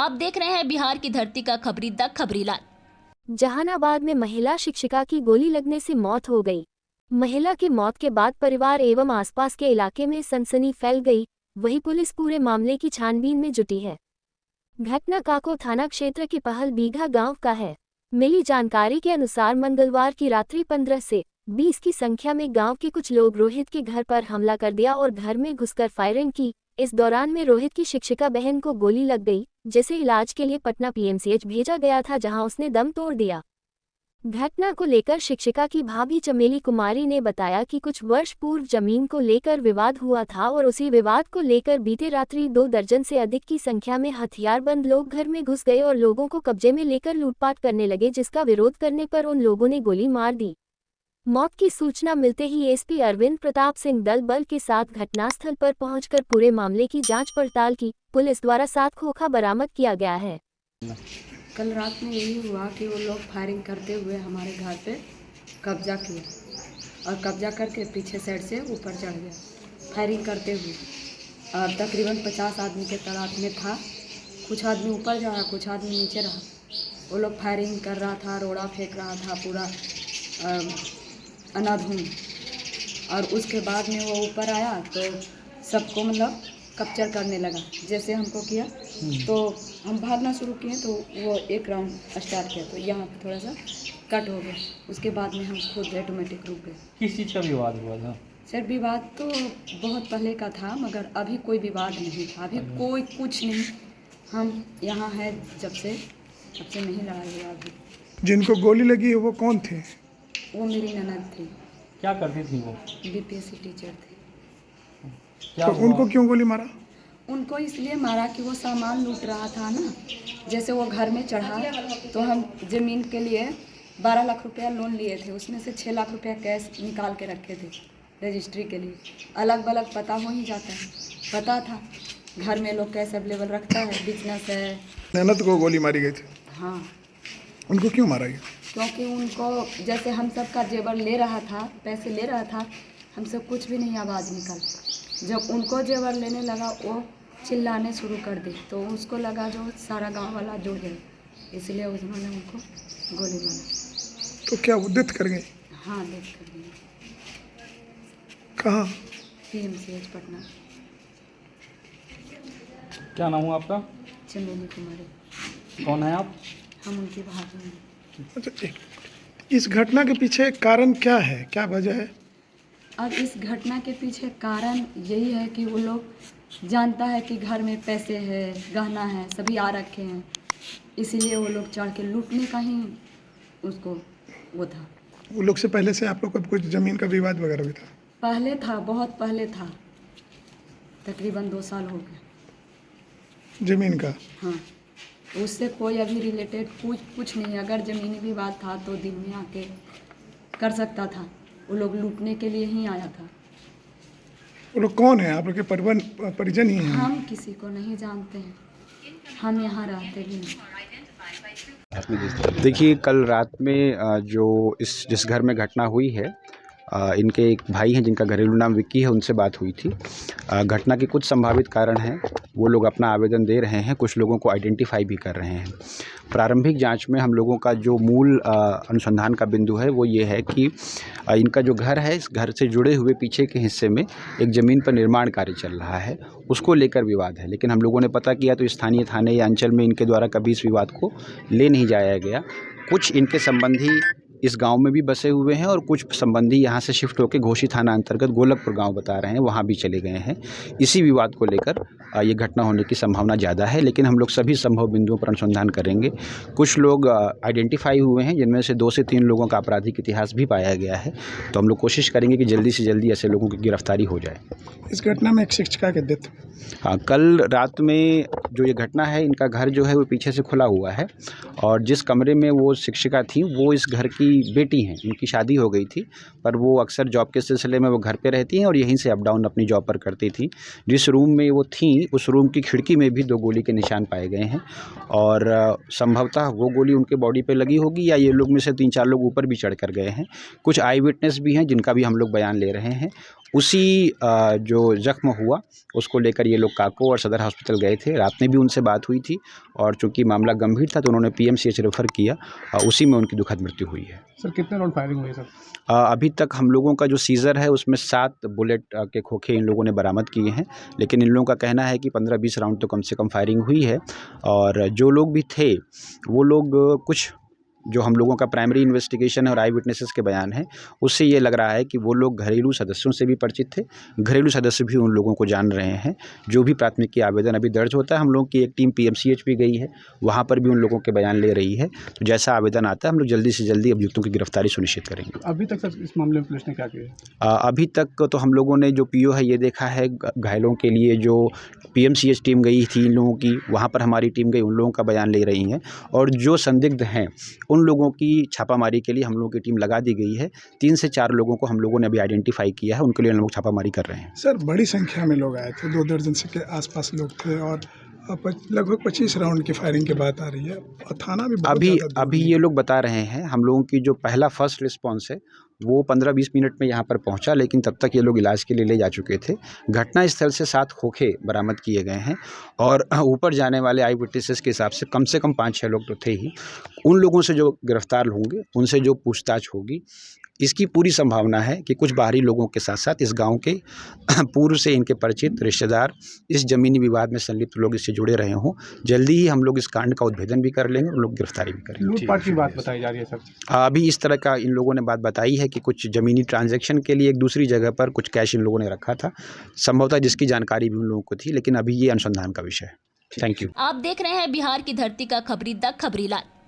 आप देख रहे हैं बिहार की धरती का खबरी द खबरीलाल। जहानाबाद में महिला शिक्षिका की गोली लगने से मौत हो गई। महिला की मौत के बाद परिवार एवं आसपास के इलाके में सनसनी फैल गई। वहीं पुलिस पूरे मामले की छानबीन में जुटी है। घटना काको थाना क्षेत्र के पहल बीघा गांव का है। मिली जानकारी के अनुसार मंगलवार की रात्रि 15 से 20 की संख्या में गांव के कुछ लोग रोहित के घर पर हमला कर दिया और घर में घुसकर फायरिंग की। इस दौरान में रोहित की शिक्षिका बहन को गोली लग गई, जिसे इलाज के लिए पटना पीएमसीएच भेजा गया था, जहां उसने दम तोड़ दिया। घटना को लेकर शिक्षिका की भाभी चमेली कुमारी ने बताया कि कुछ वर्ष पूर्व जमीन को लेकर विवाद हुआ था और उसी विवाद को लेकर बीते रात्रि 2 दर्जन से अधिक की संख्या में हथियारबंद लोग घर में घुस गए और लोगों को कब्जे में लेकर लूटपाट करने लगे, जिसका विरोध करने पर उन लोगों ने गोली मार दी। मौत की सूचना मिलते ही एसपी अरविंद प्रताप सिंह दल बल के साथ घटनास्थल पर पहुंचकर पूरे मामले की जांच पड़ताल की। पुलिस द्वारा 7 खोखा बरामद किया गया है। कल रात में यही हुआ कि वो लोग फायरिंग करते हुए हमारे घर पे कब्जा किया और कब्जा करके पीछे साइड से ऊपर चढ़ गया फायरिंग करते हुए। और तकरीबन 50 आदमी के तादाद में था। कुछ आदमी ऊपर जा रहा, कुछ आदमी नीचे रहा। वो लोग फायरिंग कर रहा था, रोड़ा फेंक रहा था पूरा अनाधुन। और उसके बाद में वो ऊपर आया तो सबको मतलब कैप्चर करने लगा। जैसे हमको किया तो हम भागना शुरू किए तो वो एक राउंड स्टार्ट किया तो यहाँ पे थोड़ा सा कट हो गया। उसके बाद में हम खुद ऑटोमेटिक रुक गए। किस चीज़ का विवाद हुआ था? सर विवाद तो बहुत पहले का था, मगर अभी कोई विवाद नहीं था, अभी कोई कुछ नहीं। हम यहाँ है जब से नहीं लड़ाई हुआ। अभी जिनको गोली लगी है वो कौन थे? वो मेरी ननद थी, क्या करती थी वो? बीपीएससी टीचर थी। क्या तो हुआ? उनको क्यों गोली मारा? उनको इसलिए मारा कि वो सामान लूट रहा था ना। जैसे वो घर में चढ़ा तो हम ज़मीन के लिए 12 लाख रुपया लोन लिए थे, उसमें से 6 लाख रुपया कैश निकाल के रखे थे रजिस्ट्री के लिए। अलग अलग पता हो ही जाता है, पता था घर में लोग कैश अवेलेबल रखता है, बिजनेस है। ननद को गोली मारी गई थी। हाँ, उनको क्यों मारा गया? क्योंकि उनको जैसे हम सब का जेवर ले रहा था, पैसे ले रहा था, हमसे कुछ भी नहीं आवाज़ निकल। जब उनको जेवर लेने लगा वो चिल्लाने शुरू कर दी तो उसको लगा जो सारा गांव वाला जुड़ गए, इसलिए उन्होंने उनको गोली मारा। तो क्या वो डेथ कर गई? हाँ, डेथ कर दी। कहाँ? पीएमसीएच पटना। क्या नाम हुआ आपका? चमेली कुमारी। कौन है आप? हम उनकी भाभी हैं। अच्छा, इस घटना के पीछे कारण क्या है, क्या वजह है? अब इस घटना के पीछे कारण यही है कि वो लोग जानता है कि घर में पैसे है, गहना है, सभी आ रखे हैं, इसीलिए वो लोग चढ़ के लूटने का ही उसको वो था। वो लोग से पहले से आप लोग का कुछ जमीन का विवाद वगैरह भी था? पहले था, बहुत पहले था, तकरीबन 2 साल हो गए जमीन का? हाँ, उससे कोई अभी रिलेटेड कुछ नहीं। अगर ज़मीनी विवाद था तो दिन में आके कर सकता था, वो लोग लूटने के लिए ही आया था। वो लोग कौन है? आप लोग के परिजन ही हैं? हम किसी को नहीं जानते हैं, हम यहाँ रहते भी नहीं। देखिए, कल रात में जो जिस घर में घटना हुई है, इनके एक भाई हैं जिनका घरेलू नाम विक्की है, उनसे बात हुई थी। घटना के कुछ संभावित कारण हैं, वो लोग अपना आवेदन दे रहे हैं, कुछ लोगों को आइडेंटिफाई भी कर रहे हैं। प्रारंभिक जांच में हम लोगों का जो मूल अनुसंधान का बिंदु है वो ये है कि इनका जो घर है, इस घर से जुड़े हुए पीछे के हिस्से में एक ज़मीन पर निर्माण कार्य चल रहा है, उसको लेकर विवाद है। लेकिन हम लोगों ने पता किया तो स्थानीय थाने या अंचल में इनके द्वारा कभी इस विवाद को ले नहीं जाया गया। कुछ इनके संबंधी इस गांव में भी बसे हुए हैं और कुछ संबंधी यहाँ से शिफ्ट होकर घोसी थाना अंतर्गत गोलकपुर गांव बता रहे हैं, वहाँ भी चले गए हैं। इसी विवाद को लेकर ये घटना होने की संभावना ज़्यादा है, लेकिन हम लोग सभी संभव बिंदुओं पर अनुसंधान करेंगे। कुछ लोग आइडेंटिफाई हुए हैं, जिनमें से 2 से 3 लोगों का आपराधिक इतिहास भी पाया गया है, तो हम लोग कोशिश करेंगे कि जल्दी से जल्दी ऐसे लोगों की गिरफ्तारी हो जाए। इस घटना में एक शिक्षिका की डेथ? हाँ, कल रात में जो ये घटना है, इनका घर जो है वो पीछे से खुला हुआ है और जिस कमरे में वो शिक्षिका थी वो इस घर की बेटी हैं। उनकी शादी हो गई थी, पर वो अक्सर जॉब के सिलसिले में वो घर पे रहती हैं और यहीं से अप डाउन अपनी जॉब पर करती थी। जिस रूम में वो थी उस रूम की खिड़की में भी 2 गोली के निशान पाए गए हैं और संभवतः वो गोली उनके बॉडी पे लगी होगी या ये लोग में से 3-4 लोग ऊपर भी चढ़ कर गए हैं। कुछ आई विटनेस भी हैं जिनका भी हम लोग बयान ले रहे हैं उसी जो ज़ख्म हुआ उसको लेकर ये लोग काको और सदर हॉस्पिटल गए थे। रात में भी उनसे बात हुई थी और चूँकि मामला गंभीर था तो उन्होंने पीएमसीएच रेफ़र किया। उसी में उनकी दुखद मृत्यु हुई है। सर कितने राउंड फायरिंग हुई है सर? अभी तक हम लोगों का जो सीज़र है उसमें 7 बुलेट के खोखे इन लोगों ने बरामद किए हैं, लेकिन इन लोगों का कहना है कि 15-20 राउंड तो कम से कम फायरिंग हुई है। और जो लोग भी थे वो लोग कुछ जो हम लोगों का प्राइमरी इन्वेस्टिगेशन है और आई विटनेसेस के बयान हैं उससे ये लग रहा है कि वो लोग घरेलू सदस्यों से भी परिचित थे। घरेलू सदस्य भी उन लोगों को जान रहे हैं। जो भी प्राथमिकी आवेदन अभी दर्ज होता है, हम लोग की एक टीम पीएमसीएच भी गई है, वहाँ पर भी उन लोगों के बयान ले रही है। तो जैसा आवेदन आता है हम लोग जल्दी से जल्दी अभियुक्तों की गिरफ्तारी सुनिश्चित करेंगे। अभी तक सर इस मामले में पुलिस ने क्या किया? अभी तक तो हम लोगों ने जो पीओ है ये देखा है, घायलों के लिए जो पीएमसीएच टीम गई थी इन लोगों की, वहाँ पर हमारी टीम गई, उन लोगों का बयान ले रही हैं। और जो संदिग्ध हैं उन लोगों की छापामारी के लिए हम लोगों की टीम लगा दी गई है। 3 से 4 लोगों को हम लोगों ने अभी आइडेंटिफाई किया है, उनके लिए हम लोग छापामारी कर रहे हैं। सर बड़ी संख्या में लोग आए थे, 2 दर्जन से के आसपास लोग थे और लगभग 25 राउंड की फायरिंग की बात आ रही है और थाना भी बहुत ज़्यादा दूर अभी नहीं ये लोग बता रहे हैं, हम लोगों की जो पहला फर्स्ट रिस्पांस है वो 15-20 मिनट में यहाँ पर पहुँचा, लेकिन तब तक ये लोग इलाज के लिए ले जा चुके थे। घटना स्थल से 7 खोखे बरामद किए गए हैं और ऊपर जाने वाले आई विटनेसेस के हिसाब से कम 5-6 लोग तो थे ही। उन लोगों से जो गिरफ्तार होंगे, उनसे जो पूछताछ होगी, इसकी पूरी संभावना है कि कुछ बाहरी लोगों के साथ साथ इस गांव के पूर्व से इनके परिचित रिश्तेदार, इस ज़मीनी विवाद में संलिप्त लोग इससे जुड़े रहे हों। जल्दी ही हम लोग इस कांड का उद्भेदन भी कर लेंगे और लोग गिरफ्तारी भी करेंगे। लूटपाट की बात बताई जा रही है सर? अभी इस तरह का इन लोगों ने बात बताई है कि कुछ ज़मीनी ट्रांजैक्शन के लिए एक दूसरी जगह पर कुछ कैश इन लोगों ने रखा था, संभवतः जिसकी जानकारी भी उन लोगों को थी, लेकिन अभी ये अनुसंधान का विषय है। Thank you. आप देख रहे हैं बिहार की धरती का खबरी द खबरीलाल।